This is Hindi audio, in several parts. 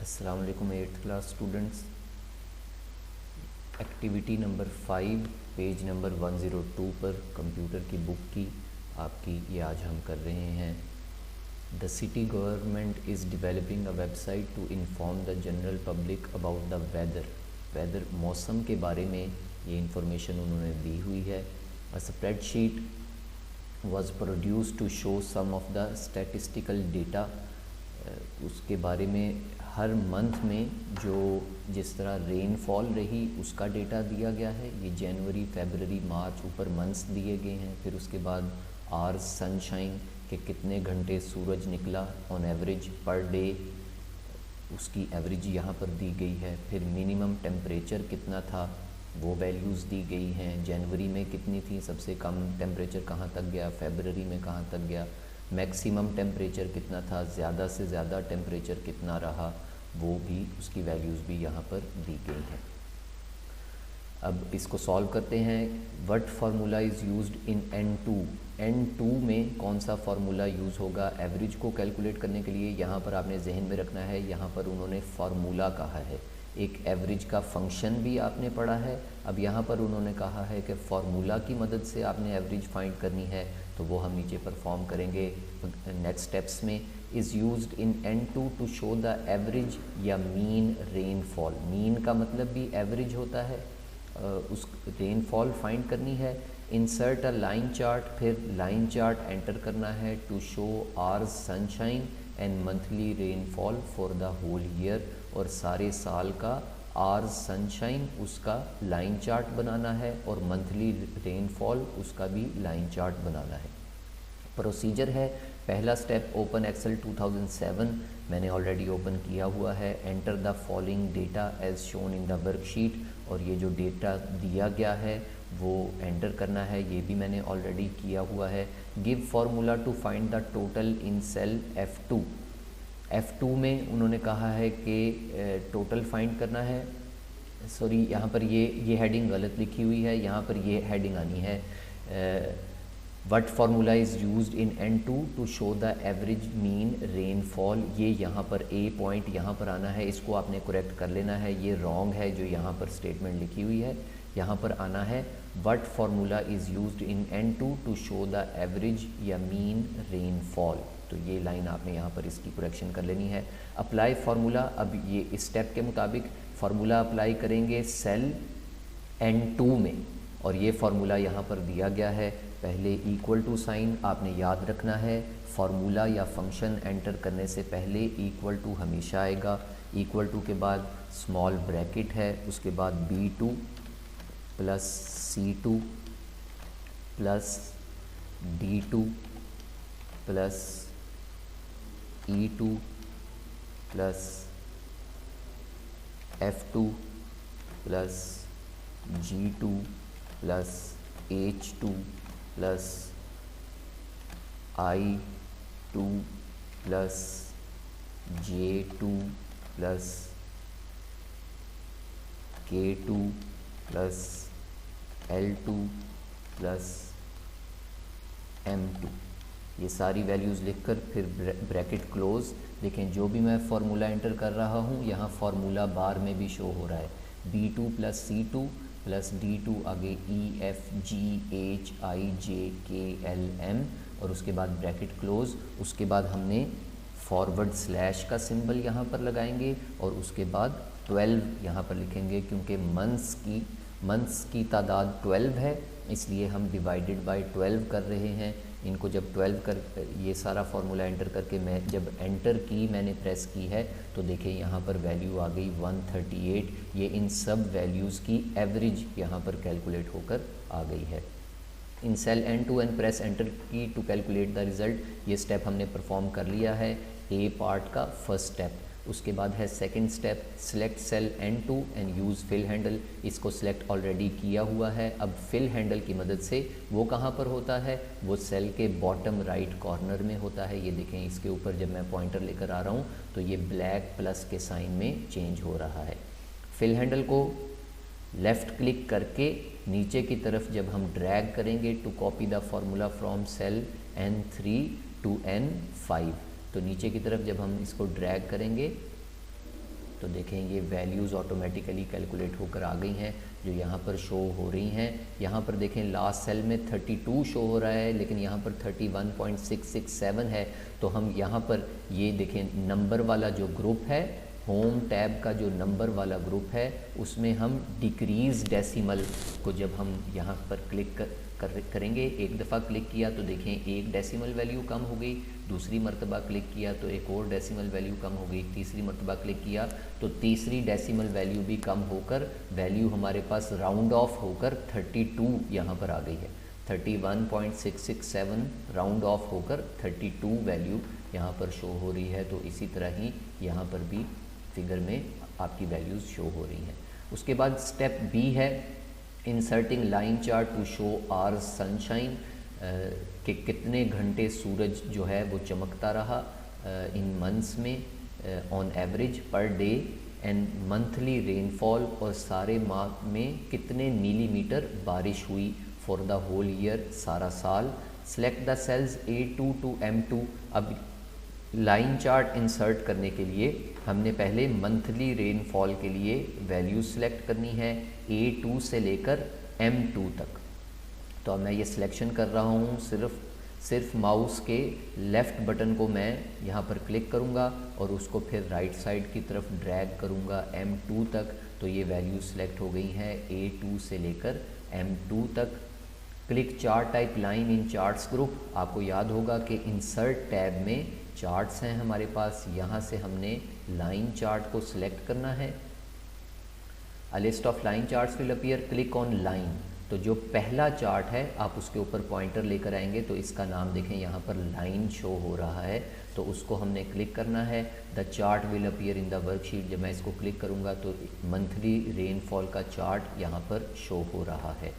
अस्सलाम वालेकुम 8th class students. Activity number 5 page number 102 पर कंप्यूटर की बुक की आपकी ये आज हम कर रहे हैं। The city government is developing a website to inform the general public about the weather मौसम के बारे में ये इंफॉर्मेशन उन्होंने दी हुई है। A spreadsheet was produced to show some of the statistical data। उसके बारे में हर मंथ में जो जिस तरह रेनफॉल रही उसका डेटा दिया गया है। ये जनवरी, फरवरी, मार्च ऊपर मंथ्स दिए गए हैं। फिर उसके बाद आवर्स सनशाइन के कितने घंटे सूरज निकला ऑन एवरेज पर डे, उसकी एवरेज यहाँ पर दी गई है। फिर मिनिमम टेम्परेचर कितना था वो वैल्यूज़ दी गई हैं। जनवरी में कितनी थी, सबसे कम टेम्परेचर कहाँ तक गया, फरवरी में कहाँ तक गया, मैक्सिमम टेम्परेचर कितना था, ज़्यादा से ज़्यादा टेम्परेचर कितना रहा, वो भी उसकी वैल्यूज़ भी यहाँ पर दी गई हैं। अब इसको सॉल्व करते हैं। What formula is used in N2 में कौन सा फार्मूला यूज़ होगा एवरेज को कैलकुलेट करने के लिए। यहाँ पर आपने जहन में रखना है, यहाँ पर उन्होंने फार्मूला कहा है। एक एवरेज का फंक्शन भी आपने पढ़ा है। अब यहाँ पर उन्होंने कहा है कि फार्मूला की मदद से आपने एवरेज फाइंड करनी है, तो वो हम नीचे परफॉर्म करेंगे नेक्स्ट स्टेप्स में। Is used in N2 to show the average या मीन रेनफॉल। मीन का मतलब भी एवरेज होता है। उस रेनफॉल फाइंड करनी है। इंसर्ट अ लाइन चार्ट, फिर लाइन चार्ट एंटर करना है to show hours sunshine and monthly rainfall for the whole year. और सारे साल का आवर्स सनशाइन उसका लाइन चार्ट बनाना है और मंथली रेनफॉल उसका भी लाइन चार्ट बनाना है। प्रोसीजर है, पहला स्टेप ओपन एक्सेल 2007 मैंने ऑलरेडी ओपन किया हुआ है। Enter the following data as shown in the worksheet, और ये जो डेटा दिया गया है वो एंटर करना है, ये भी मैंने ऑलरेडी किया हुआ है। Give formula to find the total in cell F2 में उन्होंने कहा है कि टोटल फाइंड करना है। सॉरी, यहाँ पर ये हेडिंग गलत लिखी हुई है, यहाँ पर ये हेडिंग आनी है what formula is used in N2 to show the average mean rainfall. ये यहाँ पर ए पॉइंट यहाँ पर आना है, इसको आपने करेक्ट कर लेना है। ये रॉन्ग है जो यहाँ पर स्टेटमेंट लिखी हुई है, यहाँ पर आना है what formula is used in N2 to show the average या मीन रेनफॉल। तो ये लाइन आपने यहाँ पर इसकी करेक्शन कर लेनी है। अप्लाई फार्मूला, अब ये इस स्टेप के मुताबिक फार्मूला अप्लाई करेंगे सेल N2 में, और ये फार्मूला यहाँ पर दिया गया है। पहले इक्वल टू साइन आपने याद रखना है। फार्मूला या फंक्शन एंटर करने से पहले इक्वल टू हमेशा आएगा। इक्वल टू के बाद स्मॉल ब्रैकेट है, उसके बाद B2 plus C2 plus D2 plus E2 plus F2 plus G2 plus H2 plus I2 plus J2 plus K2 plus L2 plus M2। ये सारी वैल्यूज़ लिखकर फिर ब्रैकेट क्लोज। देखें जो भी मैं फार्मूला एंटर कर रहा हूँ यहाँ फार्मूला बार में भी शो हो रहा है। B2 plus C2 plus D2 आगे EFGHIJKLM और उसके बाद ब्रैकेट क्लोज। उसके बाद हमने फॉरवर्ड स्लैश का सिंबल यहाँ पर लगाएंगे और उसके बाद 12 यहाँ पर लिखेंगे, क्योंकि मंथ्स की तादाद 12 है, इसलिए हम डिवाइडेड बाय 12 कर रहे हैं। इनको जब 12 कर ये सारा फार्मूला एंटर करके मैं जब एंटर की मैंने प्रेस की है तो देखिए यहाँ पर वैल्यू आ गई 138। ये इन सब वैल्यूज़ की एवरेज यहाँ पर कैलकुलेट होकर आ गई है। In cell N2 and press enter key to calculate the result. ये स्टेप हमने परफॉर्म कर लिया है, ए पार्ट का फर्स्ट स्टेप। उसके बाद है second step, select cell N2 and use fill handle. इसको सिलेक्ट ऑलरेडी किया हुआ है। अब फिल हैंडल की मदद से वो कहाँ पर होता है, वो सेल के बॉटम राइट कॉर्नर में होता है। ये देखें इसके ऊपर जब मैं पॉइंटर लेकर आ रहा हूँ तो ये ब्लैक प्लस के साइन में चेंज हो रहा है। फिल हैंडल को लेफ़्ट क्लिक करके नीचे की तरफ जब हम ड्रैग करेंगे to copy the formula from cell N3 to N5, तो नीचे की तरफ जब हम इसको ड्रैग करेंगे तो देखें ये वैल्यूज़ ऑटोमेटिकली कैलकुलेट होकर आ गई हैं जो यहाँ पर शो हो रही हैं। यहाँ पर देखें लास्ट सेल में 32 शो हो रहा है, लेकिन यहाँ पर 31.667 है। तो हम यहाँ पर ये देखें नंबर वाला जो ग्रुप है, होम टैब का जो नंबर वाला ग्रुप है, उसमें हम डिक्रीज़ डेसिमल को जब हम यहाँ पर क्लिक करेंगे, एक दफ़ा क्लिक किया तो देखें एक डेसिमल वैल्यू कम हो गई, दूसरी मरतबा क्लिक किया तो एक और डेसिमल वैल्यू कम हो गई, तीसरी मरतबा क्लिक किया तो तीसरी डेसिमल वैल्यू भी कम होकर वैल्यू हमारे पास राउंड ऑफ होकर 32 यहाँ पर आ गई है। 31.667 राउंड ऑफ होकर 32 वैल्यू यहाँ पर शो हो रही है। तो इसी तरह ही यहाँ पर भी फिगर में आपकी वैल्यूज़ शो हो रही हैं। उसके बाद स्टेप बी है inserting line chart to show hour sunshine, कि कितने घंटे सूरज जो है वो चमकता रहा इन मंथ्स में on average per day, and monthly rainfall, और सारे माह में कितने मिलीमीटर बारिश हुई फॉर द होल ईयर, सारा साल। Select the cells A2 to M2। अब लाइन चार्ट इंसर्ट करने के लिए हमने पहले मंथली रेनफॉल के लिए वैल्यू सेलेक्ट करनी है A2 से लेकर M2 तक। तो अब मैं ये सिलेक्शन कर रहा हूँ, सिर्फ माउस के लेफ़्ट बटन को मैं यहाँ पर क्लिक करूँगा और उसको फिर राइट साइड की तरफ ड्रैग करूँगा M2 तक। तो ये वैल्यू सेलेक्ट हो गई हैं A2 से लेकर M2 तक। Click chart type line in charts group. आपको याद होगा कि इंसर्ट टैब में चार्ट्स हैं हमारे पास, यहाँ से हमने लाइन चार्ट को सिलेक्ट करना है। A list of line charts will appear, click on line. तो जो पहला चार्ट है आप उसके ऊपर पॉइंटर लेकर आएंगे तो इसका नाम देखें यहाँ पर लाइन शो हो रहा है, तो उसको हमने क्लिक करना है। The chart will appear in the worksheet. जब मैं इसको क्लिक करूँगा तो मंथली रेनफॉल का चार्ट यहाँ पर शो हो रहा है।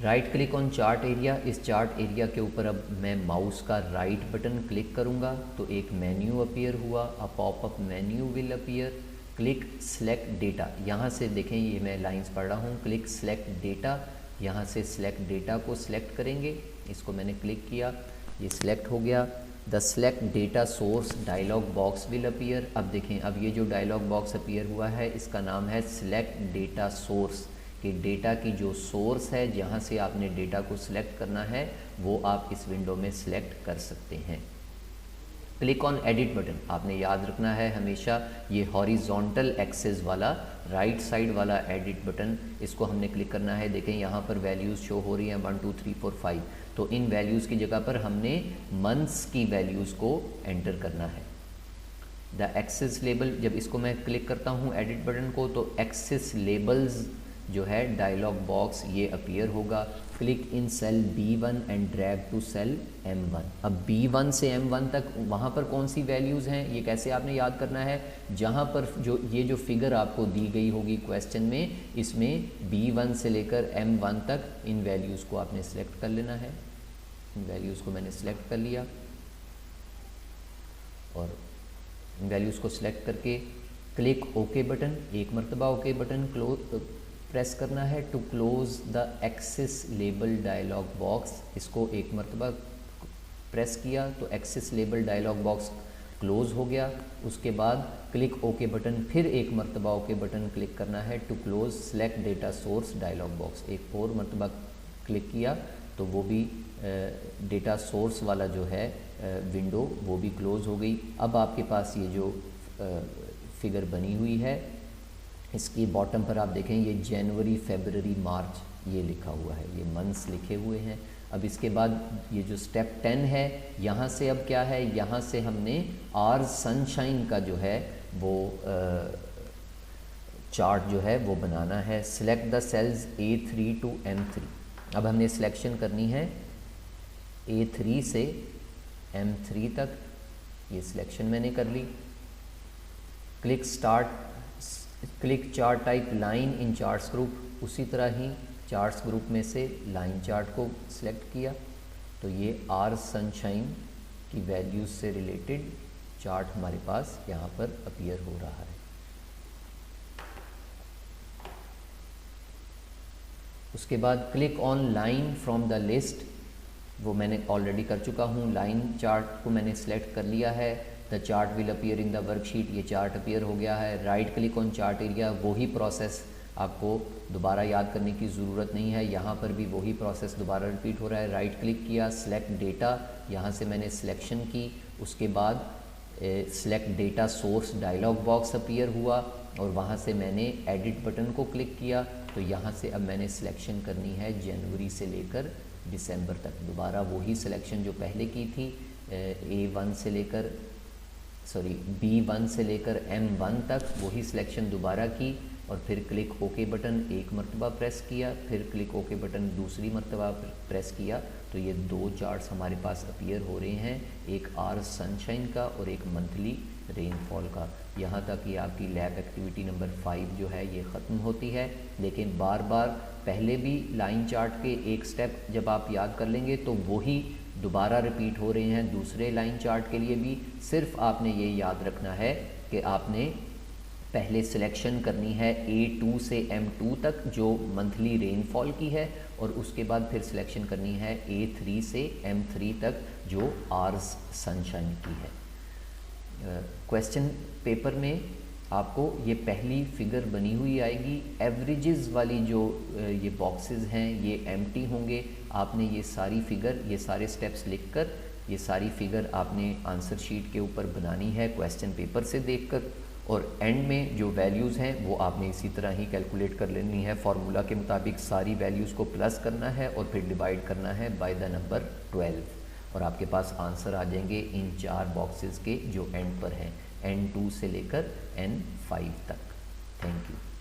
Right click on chart area. इस चार्ट एरिया के ऊपर अब मैं माउस का राइट बटन क्लिक करूँगा तो एक मेन्यू अपीयर हुआ, a popup menu will appear. Click select data. यहाँ से देखें ये मैं लाइंस पढ़ रहा हूँ। क्लिक सेलेक्ट डेटा, यहाँ से सेलेक्ट डेटा को सिलेक्ट करेंगे। इसको मैंने क्लिक किया, ये सिलेक्ट हो गया। The select data source dialog box will appear. अब देखें अब ये जो डायलॉग बॉक्स अपीयर हुआ है इसका नाम है सेलेक्ट डेटा सोर्स, कि डेटा की जो सोर्स है जहाँ से आपने डेटा को सिलेक्ट करना है वो आप इस विंडो में सिलेक्ट कर सकते हैं। Click on edit button. आपने याद रखना है हमेशा ये हॉरिजॉन्टल एक्सेस वाला राइट साइड वाला एडिट बटन, इसको हमने क्लिक करना है। देखें यहाँ पर वैल्यूज़ शो हो रही हैं 1 2 3 4 5। तो इन वैल्यूज़ की जगह पर हमने मंथ्स की वैल्यूज़ को एंटर करना है। द एक्सेस लेबल, जब इसको मैं क्लिक करता हूँ एडिट बटन को तो एक्सेस लेबल्स जो है डायलॉग बॉक्स ये अपीयर होगा। Click in cell B1 and drag to cell M1। अब B1 से M1 तक वहाँ पर कौन सी वैल्यूज़ हैं ये कैसे आपने याद करना है, जहाँ पर जो ये जो फिगर आपको दी गई होगी क्वेश्चन में, इसमें B1 से लेकर M1 तक इन वैल्यूज़ को आपने सेलेक्ट कर लेना है। इन वैल्यूज़ को मैंने सेलेक्ट कर लिया और इन वैल्यूज़ को सिलेक्ट करके क्लिक ओके बटन, एक मरतबा ओके बटन प्रेस करना है to close the axis label dialog box. इसको एक मरतबा प्रेस किया तो axis label dialog box close हो गया। उसके बाद क्लिक ओके बटन, फिर एक मरतबा ओके बटन क्लिक करना है to close select data source dialog box. एक और मरतबा क्लिक किया तो वो भी डेटा सोर्स वाला जो है विंडो वो भी क्लोज़ हो गई। अब आपके पास ये जो फिगर बनी हुई है इसकी बॉटम पर आप देखें ये जनवरी फरवरी मार्च ये लिखा हुआ है, ये मंथ्स लिखे हुए हैं। अब इसके बाद ये जो स्टेप 10 है, यहाँ से अब क्या है, यहाँ से हमने आवर सनशाइन का जो है वो चार्ट जो है वो बनाना है। Select the cells A3 to M3। अब हमने सिलेक्शन करनी है A3 से M3 तक, ये सिलेक्शन मैंने कर ली। Click chart type line in charts group, उसी तरह ही चार्ट्स ग्रुप में से लाइन चार्ट को सिलेक्ट किया तो ये आवर सनशाइन की वैल्यूज से रिलेटेड चार्ट हमारे पास यहाँ पर अपीयर हो रहा है। उसके बाद click on line from the list वो मैंने ऑलरेडी कर चुका हूँ। लाइन चार्ट को मैंने सेलेक्ट कर लिया है। The chart will appear in the worksheet, ये चार्ट अपीयर हो गया है। Right click on chart area, वही प्रोसेस आपको दोबारा याद करने की ज़रूरत नहीं है, यहाँ पर भी वही प्रोसेस दोबारा रिपीट हो रहा है। राइट क्लिक किया, सिलेक्ट डेटा, यहाँ से मैंने सिलेक्शन की, उसके बाद select data source dialog box appear हुआ और वहाँ से मैंने एडिट बटन को क्लिक किया। तो यहाँ से अब मैंने सिलेक्शन करनी है जनवरी से लेकर दिसंबर तक, दोबारा वही सिलेक्शन जो पहले की थी, B1 से लेकर M1 तक वही सिलेक्शन दोबारा की और फिर क्लिक ओके बटन एक मरतबा प्रेस किया, फिर क्लिक ओके बटन दूसरी मरतबा प्रेस किया। तो ये दो चार्ट्स हमारे पास अपीयर हो रहे हैं, एक आर सनशाइन का और एक मंथली रेनफॉल का। यहाँ तक ये आपकी लैब एक्टिविटी नंबर 5 जो है ये ख़त्म होती है। लेकिन बार बार पहले भी लाइन चार्ट के एक स्टेप जब आप याद कर लेंगे तो वही दोबारा रिपीट हो रहे हैं दूसरे लाइन चार्ट के लिए भी। सिर्फ आपने ये याद रखना है कि आपने पहले सिलेक्शन करनी है A2 से M2 तक जो मंथली रेनफॉल की है, और उसके बाद फिर सिलेक्शन करनी है A3 से M3 तक जो आर्स सनशाइन की है। क्वेश्चन पेपर में आपको ये पहली फिगर बनी हुई आएगी। एवरेजेस वाली जो ये बॉक्सेस हैं ये एम्प्टी होंगे। आपने ये सारी फिगर, ये सारे स्टेप्स लिखकर ये सारी फिगर आपने आंसर शीट के ऊपर बनानी है क्वेश्चन पेपर से देखकर, और एंड में जो वैल्यूज़ हैं वो आपने इसी तरह ही कैलकुलेट कर लेनी है। फार्मूला के मुताबिक सारी वैल्यूज़ को प्लस करना है और फिर डिवाइड करना है बाय द नंबर 12, और आपके पास आंसर आ जाएंगे इन 4 बॉक्सेस के जो एंड पर हैं, N2 से लेकर N5 तक। Thank you.